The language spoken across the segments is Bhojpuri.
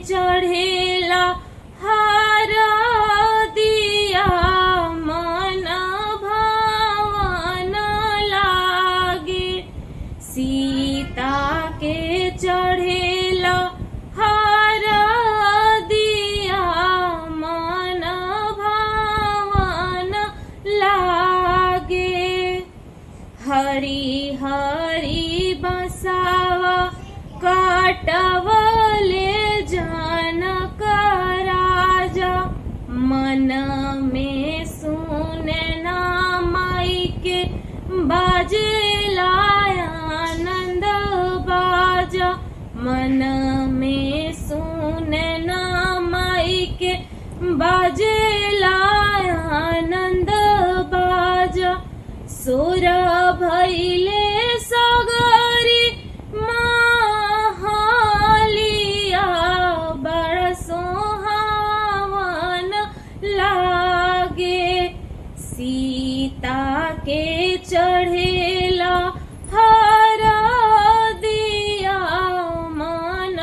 चढ़ेला हरा दिया मन भावन लागे। सीता के चढ़ेला हरा दिया मन भावन लागे। हरी हरी बसावा काटवले जनक राजा। मन में सुने ना माई के बाजेला आनंद बाजा। मन में सुने ना माई के बाजेला आनंद बाजा। सुर भैले सगरी माहलिया बड़ सोहावन लागे। सीता के चढ़ेला हरा दिया मन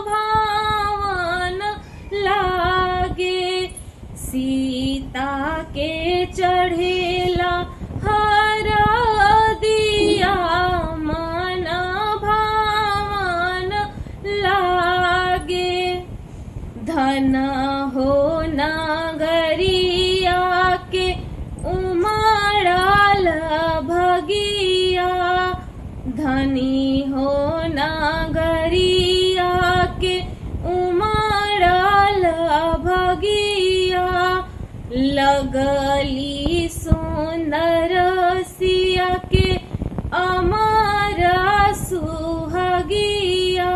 भावन लागे। सीता के चढ़ेला हरा दिया मन भावन लागे। धन हो नगरिया के उमड़ल भगिया। धनी हो नगरिया के उमड़ल भगिया। लगली सुंदर सिया के अमर सुहागिया।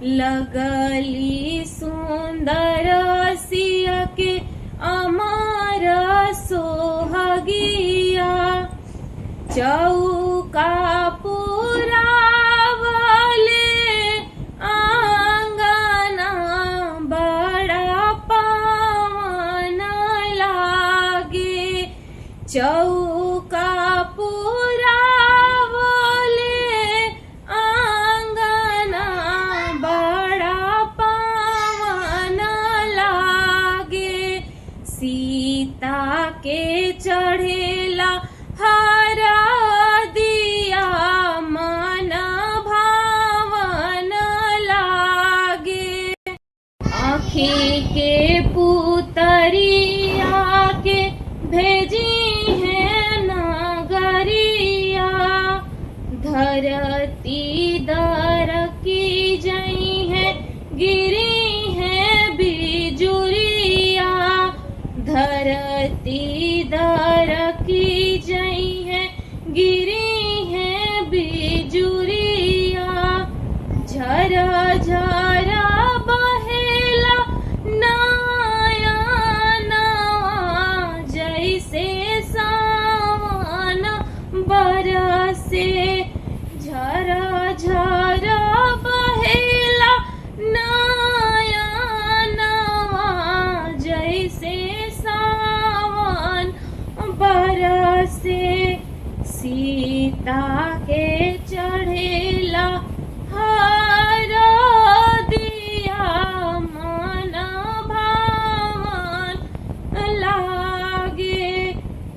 लगली सुंदर सिया के अमर सोहागिया। चौका पुरावले आंगना बड़ा पावन लागे। चौका पुरावले आंगना बड़ा पावन लागे। सीता के चढ़ेला हरा दिया मन भावन लागे। आँखी के पुतरिया के भेजी है नगरिया। धरती दर की जई है गिरी है बिजुरिया। धरती दर की जई है गिरी है बिजुरिया। झरा झरा बहेला नयना जैसे सावन बरसे। झरा झरा बहेला नयना जैसे सावन बरसे। सीता के चढ़ेला हरा दिया मन भावन लागे।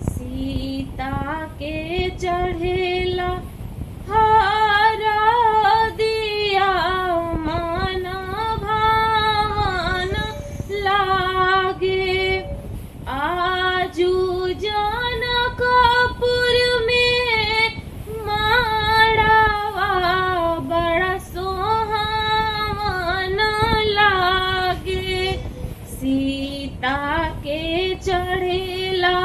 सीता के चढ़ेला हरा दिया मन भावन लागे। आजू जनकपुर में माड़वा बड़ा सोहावन लागे। सीता के चढ़ेला